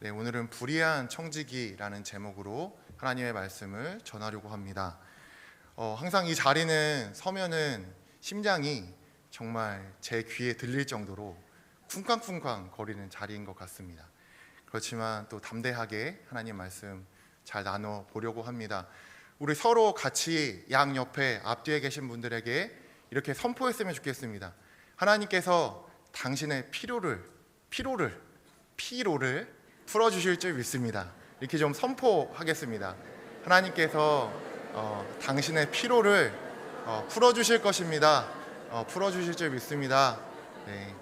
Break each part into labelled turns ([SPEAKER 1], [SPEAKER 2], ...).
[SPEAKER 1] 네, 오늘은 불의한 청지기라는 제목으로 하나님의 말씀을 전하려고 합니다. 항상 이 자리는 서면은 심장이 정말 제 귀에 들릴 정도로 쿵쾅쿵쾅 거리는 자리인 것 같습니다. 그렇지만 또 담대하게 하나님 말씀 잘 나눠 보려고 합니다. 우리 서로 같이 양옆에 앞뒤에 계신 분들에게 이렇게 선포했으면 좋겠습니다. 하나님께서 당신의 피로를 풀어주실 줄 믿습니다. 이렇게 좀 선포하겠습니다. 하나님께서 당신의 피로를 풀어주실 것입니다. 풀어주실 줄 믿습니다. 네,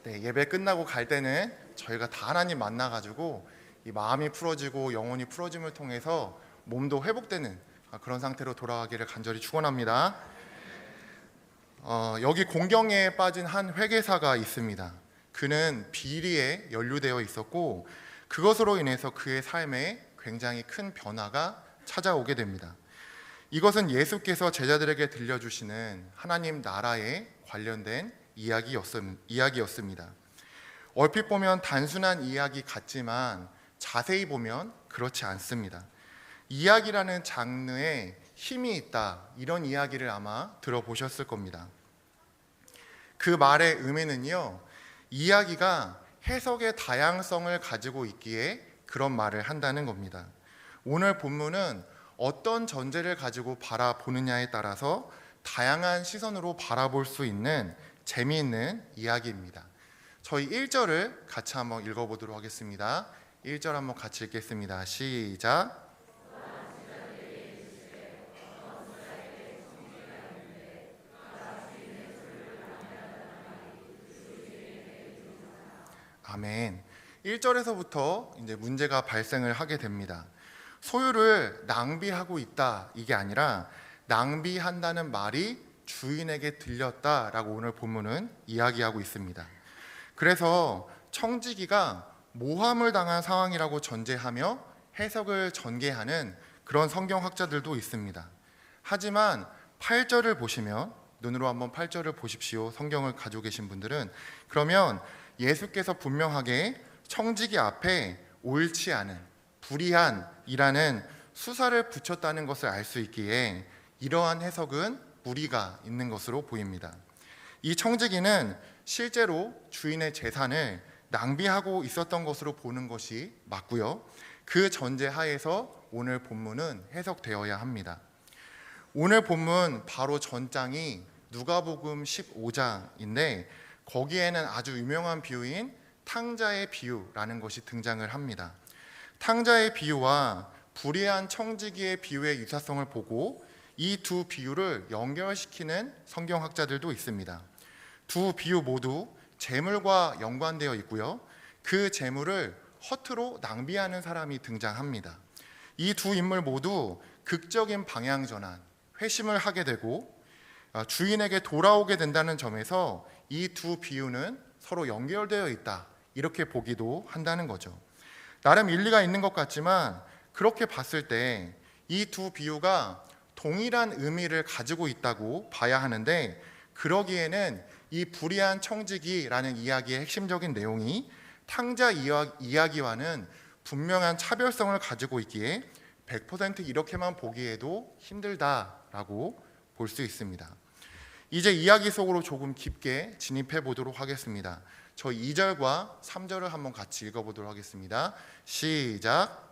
[SPEAKER 1] 예배 끝나고 갈 때는 저희가 다 하나님 만나가지고 이 마음이 풀어지고 영혼이 풀어짐을 통해서 몸도 회복되는 그런 상태로 돌아가기를 간절히 축원합니다. 여기 공경에 빠진 한 회계사가 있습니다. 그는 비리에 연루되어 있었고 그것으로 인해서 그의 삶에 굉장히 큰 변화가 찾아오게 됩니다. 이것은 예수께서 제자들에게 들려주시는 하나님 나라에 관련된 이야기였습니다. 얼핏 보면 단순한 이야기 같지만 자세히 보면 그렇지 않습니다. 이야기라는 장르에 힘이 있다, 이런 이야기를 아마 들어보셨을 겁니다. 그 말의 의미는요, 이야기가 해석의 다양성을 가지고 있기에 그런 말을 한다는 겁니다. 오늘 본문은 어떤 전제를 가지고 바라보느냐에 따라서 다양한 시선으로 바라볼 수 있는 재미있는 이야기입니다. 저희 1절을 같이 한번 읽어보도록 하겠습니다. 1절 한번 같이 읽겠습니다. 시작. 아멘. 1절에서부터 이제 문제가 발생을 하게 됩니다. 소유를 낭비하고 있다, 이게 아니라 낭비한다는 말이 주인에게 들렸다라고 오늘 본문은 이야기하고 있습니다. 그래서 청지기가 모함을 당한 상황이라고 전제하며 해석을 전개하는 그런 성경학자들도 있습니다. 하지만 8절을 보시면, 눈으로 한번 8절을 보십시오. 성경을 가지고 계신 분들은. 그러면 예수께서 분명하게 청지기 앞에 옳지 않은, 불의한이라는 수사를 붙였다는 것을 알 수 있기에 이러한 해석은 무리가 있는 것으로 보입니다. 이 청지기는 실제로 주인의 재산을 낭비하고 있었던 것으로 보는 것이 맞고요. 그 전제하에서 오늘 본문은 해석되어야 합니다. 오늘 본문 바로 전장이 누가복음 15장인데 거기에는 아주 유명한 비유인 탕자의 비유라는 것이 등장을 합니다. 탕자의 비유와 불의한 청지기의 비유의 유사성을 보고 이 두 비유를 연결시키는 성경학자들도 있습니다. 두 비유 모두 재물과 연관되어 있고요. 그 재물을 허투루 낭비하는 사람이 등장합니다. 이 두 인물 모두 극적인 방향 전환, 회심을 하게 되고 주인에게 돌아오게 된다는 점에서 이 두 비유는 서로 연결되어 있다, 이렇게 보기도 한다는 거죠. 나름 일리가 있는 것 같지만 그렇게 봤을 때 이 두 비유가 동일한 의미를 가지고 있다고 봐야 하는데, 그러기에는 이 불의한 청지기라는 이야기의 핵심적인 내용이 탕자 이야기와는 분명한 차별성을 가지고 있기에 100% 이렇게만 보기에도 힘들다라고 볼 수 있습니다. 이제 이야기 속으로 조금 깊게 진입해 보도록 하겠습니다. 저희 2절과 3절을 한번 같이 읽어보도록 하겠습니다. 시작.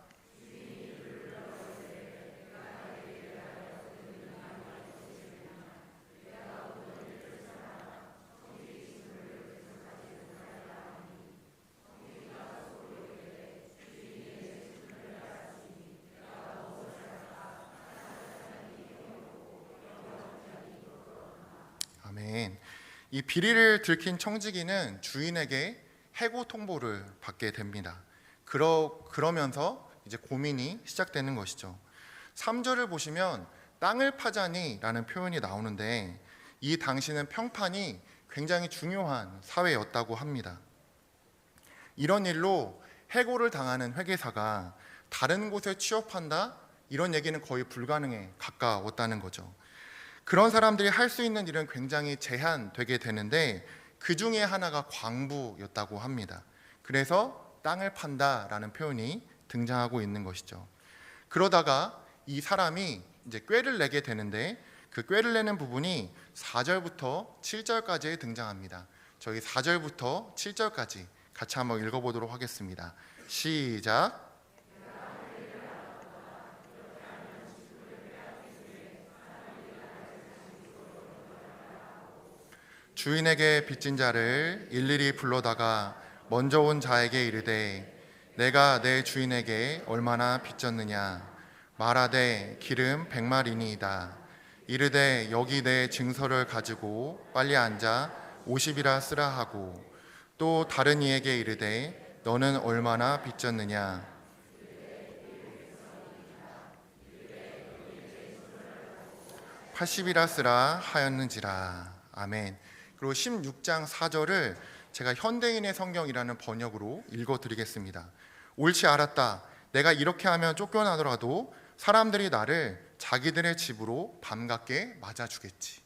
[SPEAKER 1] 아멘. 이 비리를 들킨 청지기는 주인에게 해고 통보를 받게 됩니다. 그러면서 이제 고민이 시작되는 것이죠. 3절을 보시면 땅을 파자니라는 표현이 나오는데 이 당시는 평판이 굉장히 중요한 사회였다고 합니다. 이런 일로 해고를 당하는 회계사가 다른 곳에 취업한다, 이런 얘기는 거의 불가능에 가까웠다는 거죠. 그런 사람들이 할 수 있는 일은 굉장히 제한되게 되는데 그 중에 하나가 광부였다고 합니다. 그래서 땅을 판다라는 표현이 등장하고 있는 것이죠. 그러다가 이 사람이 이제 꾀를 내게 되는데 그 꾀를 내는 부분이 4절부터 7절까지 등장합니다. 저희 4절부터 7절까지 같이 한번 읽어보도록 하겠습니다. 시작. 주인에게 빚진 자를 일일이 불러다가 먼저 온 자에게 이르되 내가 내 주인에게 얼마나 빚졌느냐 말하되 기름 100마리니이다. 이르되 여기 내 증서를 가지고 빨리 앉아 50이라 쓰라 하고 또 다른 이에게 이르되 너는 얼마나 빚졌느냐 80이라 쓰라 하였는지라. 아멘. 그리고 16장 4절을 제가 현대인의 성경이라는 번역으로 읽어드리겠습니다. 옳지 알았다. 내가 이렇게 하면 쫓겨나더라도 사람들이 나를 자기들의 집으로 밤낮게 맞아주겠지.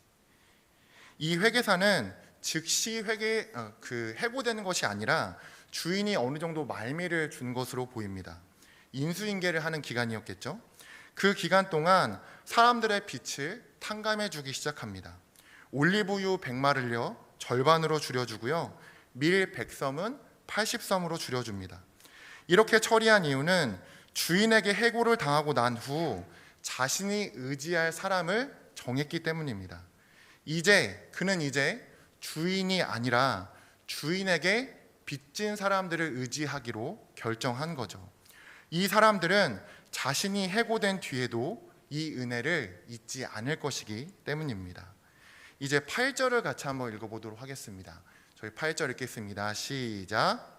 [SPEAKER 1] 이 회계사는 즉시 해고되는 것이 아니라 주인이 어느 정도 말미를 준 것으로 보입니다. 인수인계를 하는 기간이었겠죠. 그 기간 동안 사람들의 빚을 탕감해 주기 시작합니다. 올리브유 100마를요 절반으로 줄여주고요, 밀 100섬은 80섬으로 줄여줍니다. 이렇게 처리한 이유는 주인에게 해고를 당하고 난 후 자신이 의지할 사람을 정했기 때문입니다. 그는 이제 주인이 아니라 주인에게 빚진 사람들을 의지하기로 결정한 거죠. 이 사람들은 자신이 해고된 뒤에도 이 은혜를 잊지 않을 것이기 때문입니다. 이제 8절을 같이 한번 읽어보도록 하겠습니다. 저희 8절 읽겠습니다. 시작.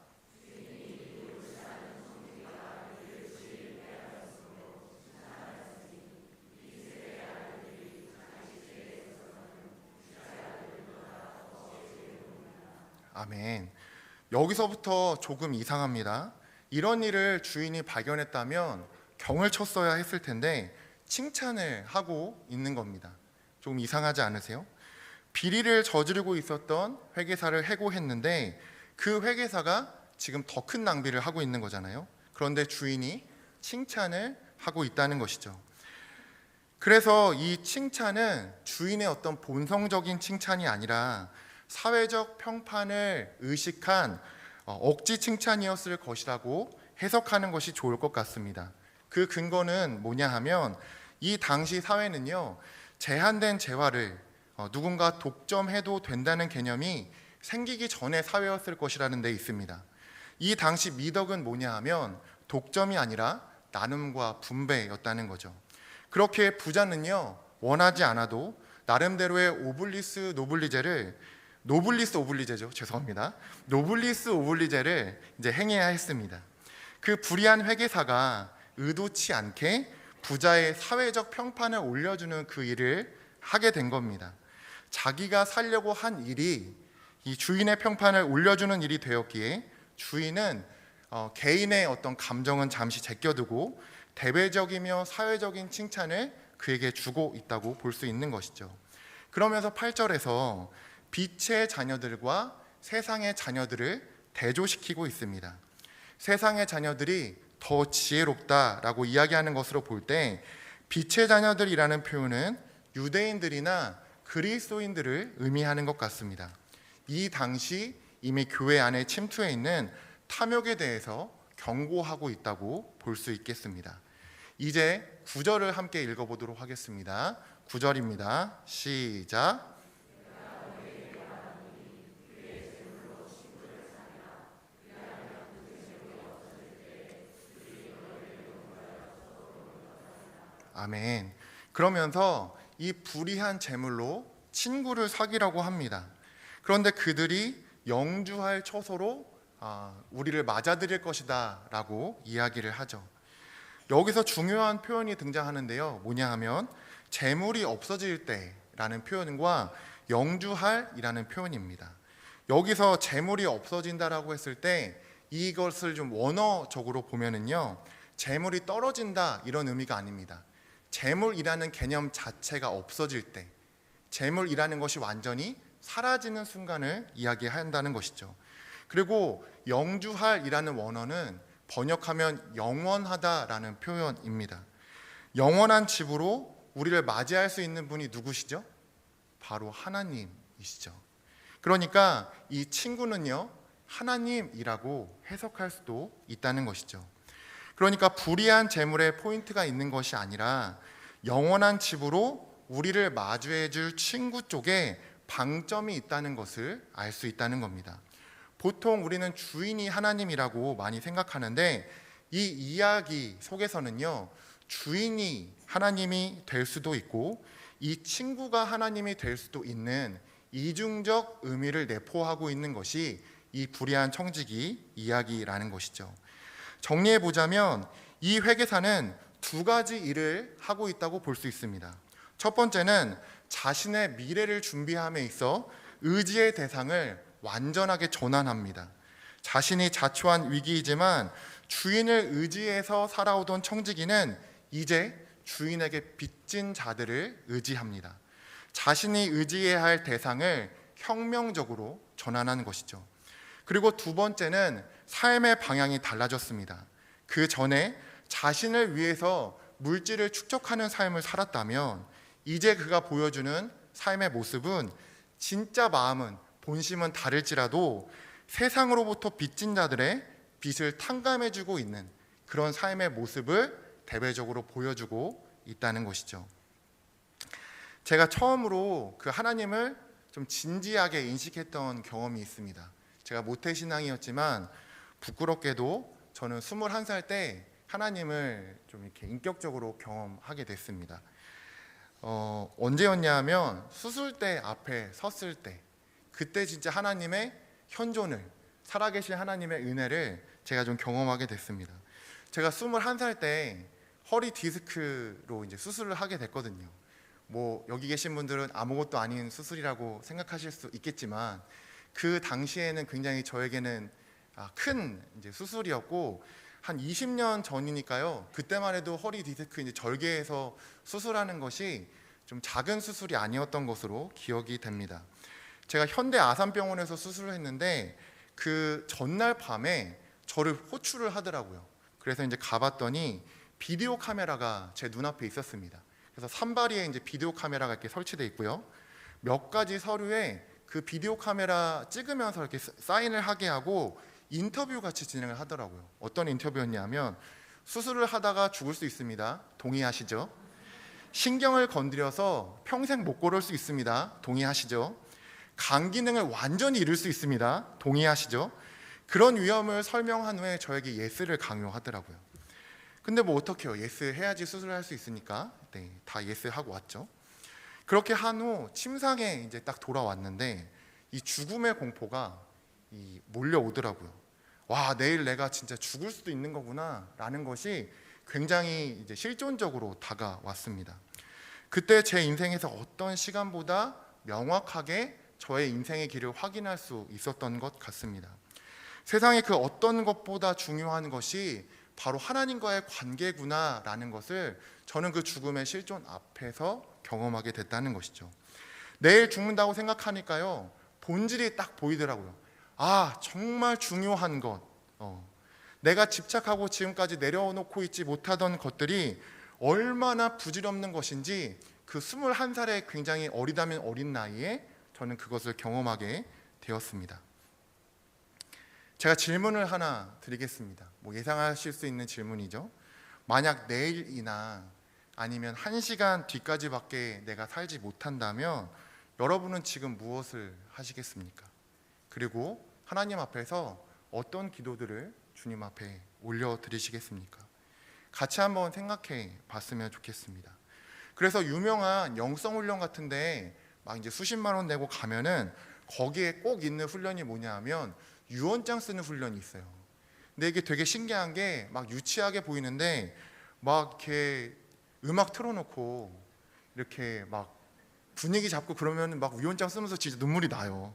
[SPEAKER 1] 아멘. 여기서부터 조금 이상합니다. 이런 일을 주인이 발견했다면 경을 쳤어야 했을 텐데 칭찬을 하고 있는 겁니다. 좀 이상하지 않으세요? 비리를 저지르고 있었던 회계사를 해고했는데 그 회계사가 지금 더 큰 낭비를 하고 있는 거잖아요. 그런데 주인이 칭찬을 하고 있다는 것이죠. 그래서 이 칭찬은 주인의 어떤 본성적인 칭찬이 아니라 사회적 평판을 의식한 억지 칭찬이었을 것이라고 해석하는 것이 좋을 것 같습니다. 그 근거는 뭐냐 하면 이 당시 사회는요, 제한된 재화를 누군가 독점해도 된다는 개념이 생기기 전의 사회였을 것이라는 데 있습니다. 이 당시 미덕은 뭐냐 하면 독점이 아니라 나눔과 분배였다는 거죠. 그렇게 부자는요, 원하지 않아도 나름대로의 노블리스 오블리제를 이제 행해야 했습니다. 그 불의한 회계사가 의도치 않게 부자의 사회적 평판을 올려주는 그 일을 하게 된 겁니다. 자기가 살려고 한 일이 이 주인의 평판을 올려주는 일이 되었기에 주인은 개인의 어떤 감정은 잠시 제껴두고 대외적이며 사회적인 칭찬을 그에게 주고 있다고 볼 수 있는 것이죠. 그러면서 8절에서 빛의 자녀들과 세상의 자녀들을 대조시키고 있습니다. 세상의 자녀들이 더 지혜롭다라고 이야기하는 것으로 볼 때 빛의 자녀들이라는 표현은 유대인들이나 그리스도인들을 의미하는 것 같습니다. 이 당시 이미 교회 안에 침투해 있는 탐욕에 대해서 경고하고 있다고 볼 수 있겠습니다. 이제 9절을 함께 읽어보도록 하겠습니다. 9절입니다. 시작. 아멘. 그러면서 이 불의한 재물로 친구를 사귀라고 합니다. 그런데 그들이 영주할 처소로 우리를 맞아들일 것이다 라고 이야기를 하죠. 여기서 중요한 표현이 등장하는데요, 뭐냐 하면 재물이 없어질 때라는 표현과 영주할이라는 표현입니다. 여기서 재물이 없어진다라고 했을 때 이것을 좀 원어적으로 보면은요, 재물이 떨어진다 이런 의미가 아닙니다. 재물이라는 개념 자체가 없어질 때, 재물이라는 것이 완전히 사라지는 순간을 이야기한다는 것이죠. 그리고 영주할이라는 원어는 번역하면 영원하다라는 표현입니다. 영원한 집으로 우리를 맞이할 수 있는 분이 누구시죠? 바로 하나님이시죠. 그러니까 이 친구는요, 하나님이라고 해석할 수도 있다는 것이죠. 그러니까 불의한 재물에 포인트가 있는 것이 아니라 영원한 집으로 우리를 마주해 줄 친구 쪽에 방점이 있다는 것을 알 수 있다는 겁니다. 보통 우리는 주인이 하나님이라고 많이 생각하는데 이 이야기 속에서는요, 주인이 하나님이 될 수도 있고 이 친구가 하나님이 될 수도 있는 이중적 의미를 내포하고 있는 것이 이 불의한 청지기 이야기라는 것이죠. 정리해 보자면 이 회계사는 두 가지 일을 하고 있다고 볼 수 있습니다. 첫 번째는 자신의 미래를 준비함에 있어 의지의 대상을 완전하게 전환합니다. 자신이 자초한 위기이지만 주인을 의지해서 살아오던 청지기는 이제 주인에게 빚진 자들을 의지합니다. 자신이 의지해야 할 대상을 혁명적으로 전환하는 것이죠. 그리고 두 번째는 삶의 방향이 달라졌습니다. 그 전에 자신을 위해서 물질을 축적하는 삶을 살았다면 이제 그가 보여주는 삶의 모습은 진짜 마음은 본심은 다를지라도 세상으로부터 빚진 자들의 빚을 탕감해주고 있는 그런 삶의 모습을 대외적으로 보여주고 있다는 것이죠. 제가 처음으로 그 하나님을 좀 진지하게 인식했던 경험이 있습니다. 제가 모태신앙이었지만 부끄럽게도 저는 21살 때 하나님을 좀 이렇게 인격적으로 경험하게 됐습니다. 언제였냐 하면 수술대 앞에 섰을 때, 그때 진짜 하나님의 현존을, 살아계신 하나님의 은혜를 제가 좀 경험하게 됐습니다. 제가 21살 때 허리 디스크로 이제 수술을 하게 됐거든요. 뭐 여기 계신 분들은 아무것도 아닌 수술이라고 생각하실 수 있겠지만 그 당시에는 굉장히 저에게는 큰 이제 수술이었고, 한 20년 전이니까요. 그때만 해도 허리 디스크 이제 절개해서 수술하는 것이 좀 작은 수술이 아니었던 것으로 기억이 됩니다. 제가 현대 아산병원에서 수술을 했는데 그 전날 밤에 저를 호출을 하더라고요. 그래서 이제 가봤더니 비디오 카메라가 제 눈앞에 있었습니다. 그래서 산발이에 이제 비디오 카메라가 이렇게 설치되어 있고요. 몇 가지 서류에 그 비디오 카메라 찍으면서 이렇게 사인을 하게 하고 인터뷰 같이 진행을 하더라고요. 어떤 인터뷰였냐면, 수술을 하다가 죽을 수 있습니다. 동의하시죠? 신경을 건드려서 평생 못 걸을 수 있습니다. 동의하시죠? 간 기능을 완전히 잃을 수 있습니다. 동의하시죠? 그런 위험을 설명한 후에 저에게 예스를 강요하더라고요. 근데 뭐 어떡해요? 예스 해야지 수술을 할 수 있으니까 네, 다 예스 하고 왔죠. 그렇게 한 후 침상에 이제 딱 돌아왔는데 이 죽음의 공포가 몰려오더라고요. 와, 내일 내가 진짜 죽을 수도 있는 거구나 라는 것이 굉장히 이제 실존적으로 다가왔습니다. 그때 제 인생에서 어떤 시간보다 명확하게 저의 인생의 길을 확인할 수 있었던 것 같습니다. 세상에 그 어떤 것보다 중요한 것이 바로 하나님과의 관계구나 라는 것을 저는 그 죽음의 실존 앞에서 경험하게 됐다는 것이죠. 내일 죽는다고 생각하니까요, 본질이 딱 보이더라고요. 정말 중요한 것, 내가 집착하고 지금까지 내려놓고 있지 못하던 것들이 얼마나 부질없는 것인지 그 21살의 굉장히 어리다면 어린 나이에 저는 그것을 경험하게 되었습니다. 제가 질문을 하나 드리겠습니다. 뭐 예상하실 수 있는 질문이죠. 만약 내일이나 아니면 1시간 뒤까지밖에 내가 살지 못한다면 여러분은 지금 무엇을 하시겠습니까? 그리고 하나님 앞에서 어떤 기도들을 주님 앞에 올려드리시겠습니까? 같이 한번 생각해 봤으면 좋겠습니다. 그래서 유명한 영성훈련 같은데 막 이제 수십만 원 내고 가면은 거기에 꼭 있는 훈련이 뭐냐 하면 유언장 쓰는 훈련이 있어요. 근데 이게 되게 신기한 게 막 유치하게 보이는데 막 이렇게 음악 틀어놓고 이렇게 막 분위기 잡고 그러면 막 유언장 쓰면서 진짜 눈물이 나요.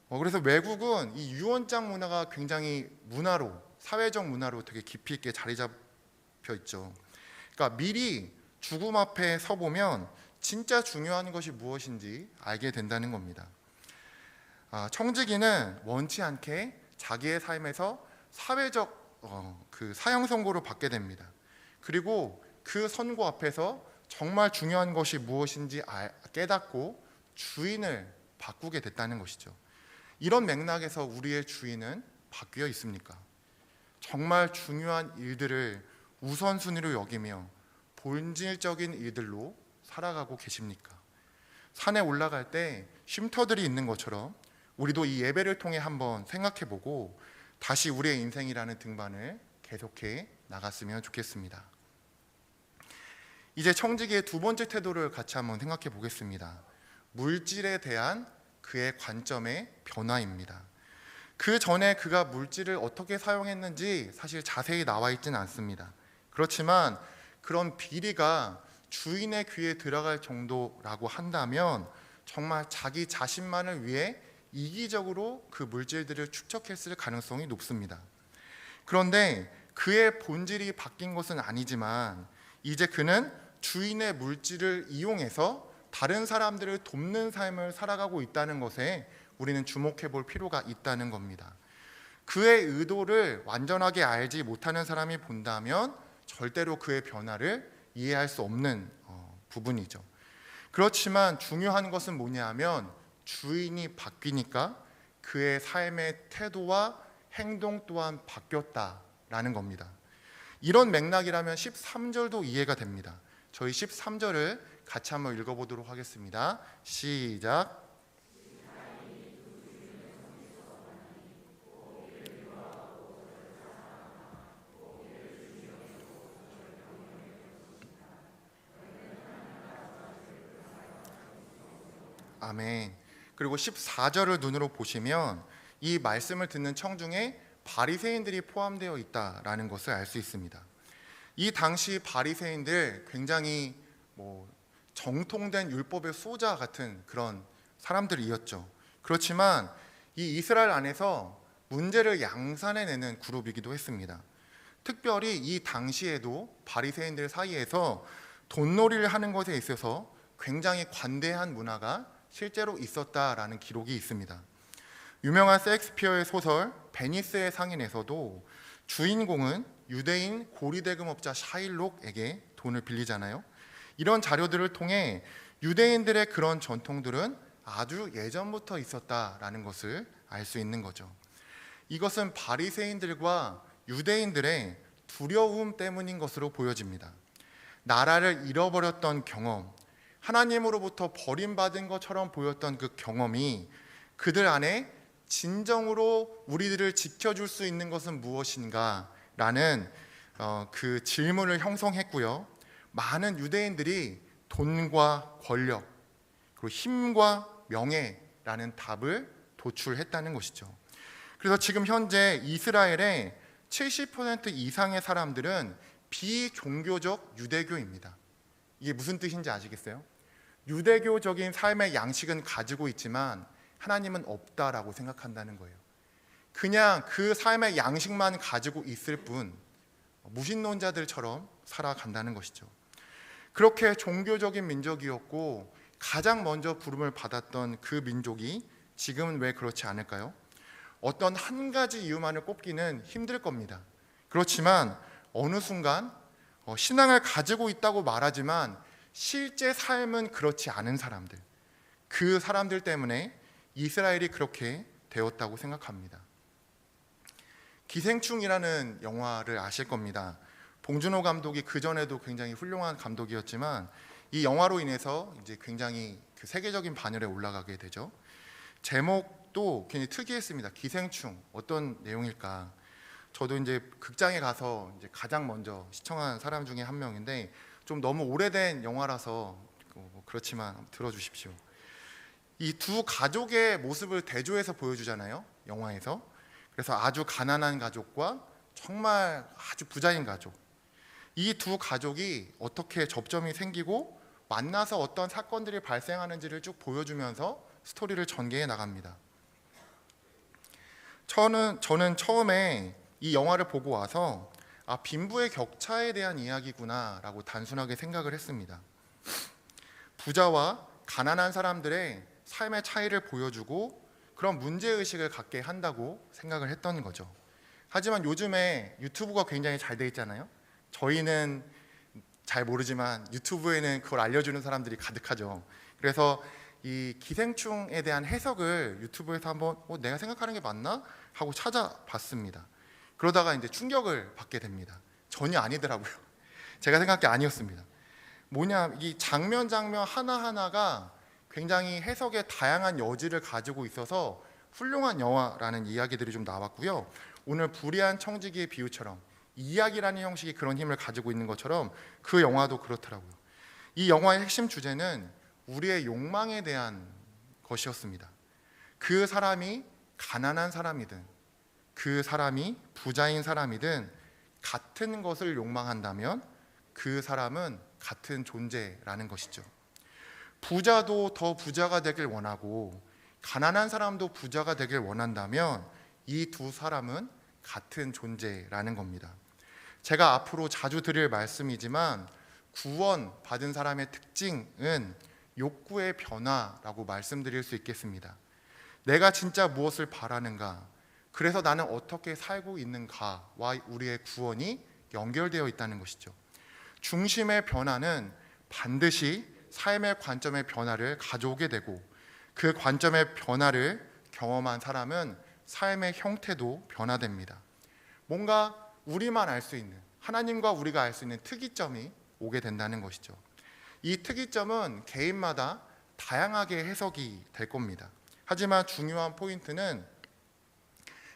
[SPEAKER 1] 그래서 외국은 이 유언장 문화가 굉장히 문화로, 사회적 문화로 되게 깊이 있게 자리 잡혀 있죠. 그러니까 미리 죽음 앞에 서보면 진짜 중요한 것이 무엇인지 알게 된다는 겁니다. 청지기는 원치 않게 자기의 삶에서 사회적 그 사형 선고를 받게 됩니다. 그리고 그 선고 앞에서 정말 중요한 것이 무엇인지 깨닫고 주인을 바꾸게 됐다는 것이죠. 이런 맥락에서 우리의 주인은 바뀌어 있습니까? 정말 중요한 일들을 우선순위로 여기며 본질적인 일들로 살아가고 계십니까? 산에 올라갈 때 쉼터들이 있는 것처럼 우리도 이 예배를 통해 한번 생각해보고 다시 우리의 인생이라는 등반을 계속해 나갔으면 좋겠습니다. 이제 청지기의 두 번째 태도를 같이 한번 생각해 보겠습니다. 물질에 대한 그의 관점의 변화입니다. 그 전에 그가 물질을 어떻게 사용했는지 사실 자세히 나와 있지는 않습니다. 그렇지만 그런 비리가 주인의 귀에 들어갈 정도라고 한다면 정말 자기 자신만을 위해 이기적으로 그 물질들을 축적했을 가능성이 높습니다. 그런데 그의 본질이 바뀐 것은 아니지만 이제 그는 주인의 물질을 이용해서 다른 사람들을 돕는 삶을 살아가고 있다는 것에 우리는 주목해 볼 필요가 있다는 겁니다. 그의 의도를 완전하게 알지 못하는 사람이 본다면 절대로 그의 변화를 이해할 수 없는 부분이죠. 그렇지만 중요한 것은 뭐냐면 주인이 바뀌니까 그의 삶의 태도와 행동 또한 바뀌었다라는 겁니다. 이런 맥락이라면 13절도 이해가 됩니다. 저희 13절을 같이 한번 읽어보도록 하겠습니다. 시작. 아멘. 그리고 14절을 눈으로 보시면 이 말씀을 듣는 청중에 바리새인들이 포함되어 있다라는 것을 알 수 있습니다. 이 당시 바리새인들 굉장히 정통된 율법의 수호자 같은 그런 사람들이었죠. 그렇지만 이 이스라엘 안에서 문제를 양산해내는 그룹이기도 했습니다. 특별히 이 당시에도 바리새인들 사이에서 돈놀이를 하는 것에 있어서 굉장히 관대한 문화가 실제로 있었다라는 기록이 있습니다. 유명한 셰익스피어의 소설 베니스의 상인에서도 주인공은 유대인 고리대금업자 샤일록에게 돈을 빌리잖아요. 이런 자료들을 통해 유대인들의 그런 전통들은 아주 예전부터 있었다라는 것을 알 수 있는 거죠. 이것은 바리새인들과 유대인들의 두려움 때문인 것으로 보여집니다. 나라를 잃어버렸던 경험, 하나님으로부터 버림받은 것처럼 보였던 그 경험이 그들 안에 진정으로 우리들을 지켜줄 수 있는 것은 무엇인가 라는 그 질문을 형성했고요. 많은 유대인들이 돈과 권력 그리고 힘과 명예라는 답을 도출했다는 것이죠. 그래서 지금 현재 이스라엘의 70% 이상의 사람들은 비종교적 유대교입니다. 이게 무슨 뜻인지 아시겠어요? 유대교적인 삶의 양식은 가지고 있지만 하나님은 없다라고 생각한다는 거예요. 그냥 그 삶의 양식만 가지고 있을 뿐 무신론자들처럼 살아간다는 것이죠. 그렇게 종교적인 민족이었고 가장 먼저 부름을 받았던 그 민족이 지금은 왜 그렇지 않을까요? 어떤 한 가지 이유만을 꼽기는 힘들 겁니다. 그렇지만 어느 순간 신앙을 가지고 있다고 말하지만 실제 삶은 그렇지 않은 사람들, 그 사람들 때문에 이스라엘이 그렇게 되었다고 생각합니다. 기생충이라는 영화를 아실 겁니다. 봉준호 감독이 그전에도 굉장히 훌륭한 감독이었지만 이 영화로 인해서 이제 굉장히 그 세계적인 반열에 올라가게 되죠. 제목도 굉장히 특이했습니다. 기생충, 어떤 내용일까? 저도 이제 극장에 가서 이제 가장 먼저 시청한 사람 중에 한 명인데 좀 너무 오래된 영화라서 그렇지만 들어주십시오. 이 두 가족의 모습을 대조해서 보여주잖아요, 영화에서. 그래서 아주 가난한 가족과 정말 아주 부자인 가족, 이 두 가족이 어떻게 접점이 생기고 만나서 어떤 사건들이 발생하는지를 쭉 보여주면서 스토리를 전개해 나갑니다. 저는 처음에 이 영화를 보고 와서 빈부의 격차에 대한 이야기구나 라고 단순하게 생각을 했습니다. 부자와 가난한 사람들의 삶의 차이를 보여주고 그런 문제의식을 갖게 한다고 생각을 했던 거죠. 하지만 요즘에 유튜브가 굉장히 잘 돼 있잖아요. 저희는 잘 모르지만 유튜브에는 그걸 알려주는 사람들이 가득하죠. 그래서 이 기생충에 대한 해석을 유튜브에서 한번 내가 생각하는 게 맞나? 하고 찾아봤습니다. 그러다가 이제 충격을 받게 됩니다. 전혀 아니더라고요. 제가 생각한 게 아니었습니다. 이 장면 하나하나가 굉장히 해석의 다양한 여지를 가지고 있어서 훌륭한 영화라는 이야기들이 좀 나왔고요. 오늘 불의한 청지기의 비유처럼 이야기라는 형식이 그런 힘을 가지고 있는 것처럼 그 영화도 그렇더라고요. 이 영화의 핵심 주제는 우리의 욕망에 대한 것이었습니다. 그 사람이 가난한 사람이든 그 사람이 부자인 사람이든 같은 것을 욕망한다면 그 사람은 같은 존재라는 것이죠. 부자도 더 부자가 되길 원하고 가난한 사람도 부자가 되길 원한다면 이 두 사람은 같은 존재라는 겁니다. 제가 앞으로 자주 드릴 말씀이지만 구원 받은 사람의 특징은 욕구의 변화라고 말씀드릴 수 있겠습니다. 내가 진짜 무엇을 바라는가, 그래서 나는 어떻게 살고 있는가와 우리의 구원이 연결되어 있다는 것이죠. 중심의 변화는 반드시 삶의 관점의 변화를 가져오게 되고 그 관점의 변화를 경험한 사람은 삶의 형태도 변화됩니다. 뭔가 우리만 알 수 있는, 하나님과 우리가 알 수 있는 특이점이 오게 된다는 것이죠. 이 특이점은 개인마다 다양하게 해석이 될 겁니다. 하지만 중요한 포인트는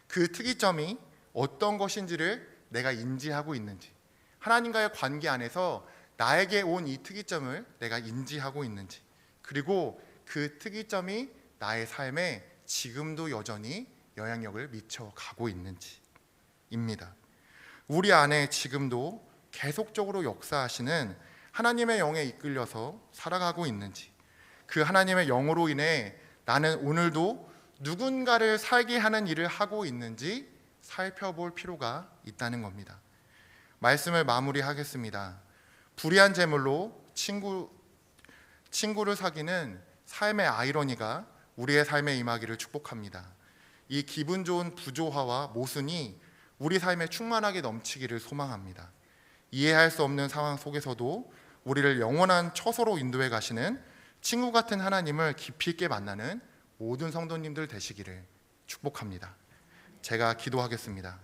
[SPEAKER 1] 그 특이점이 어떤 것인지를 내가 인지하고 있는지, 하나님과의 관계 안에서 나에게 온 이 특이점을 내가 인지하고 있는지, 그리고 그 특이점이 나의 삶에 지금도 여전히 영향력을 미쳐가고 있는지입니다. 우리 안에 지금도 계속적으로 역사하시는 하나님의 영에 이끌려서 살아가고 있는지, 그 하나님의 영으로 인해 나는 오늘도 누군가를 살게 하는 일을 하고 있는지 살펴볼 필요가 있다는 겁니다. 말씀을 마무리하겠습니다. 불의한 제물로 친구를 사귀는 삶의 아이러니가 우리의 삶에 임하기를 축복합니다. 이 기분 좋은 부조화와 모순이 우리 삶에 충만하게 넘치기를 소망합니다. 이해할 수 없는 상황 속에서도 우리를 영원한 처소로 인도해 가시는 친구 같은 하나님을 깊이 있게 만나는 모든 성도님들 되시기를 축복합니다. 제가 기도하겠습니다.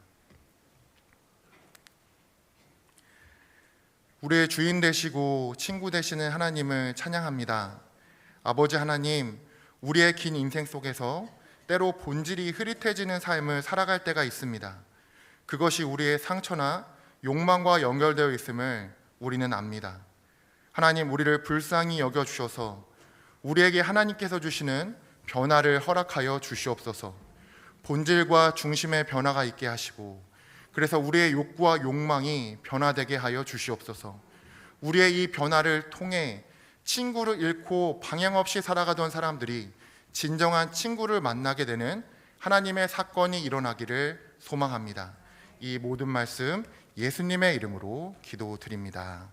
[SPEAKER 1] 우리의 주인 되시고 친구 되시는 하나님을 찬양합니다. 아버지 하나님, 우리의 긴 인생 속에서 때로 본질이 흐릿해지는 삶을 살아갈 때가 있습니다. 그것이 우리의 상처나 욕망과 연결되어 있음을 우리는 압니다. 하나님, 우리를 불쌍히 여겨주셔서 우리에게 하나님께서 주시는 변화를 허락하여 주시옵소서. 본질과 중심의 변화가 있게 하시고, 그래서 우리의 욕구와 욕망이 변화되게 하여 주시옵소서. 우리의 이 변화를 통해 친구를 잃고 방향 없이 살아가던 사람들이 진정한 친구를 만나게 되는 하나님의 사건이 일어나기를 소망합니다. 이 모든 말씀 예수님의 이름으로 기도드립니다.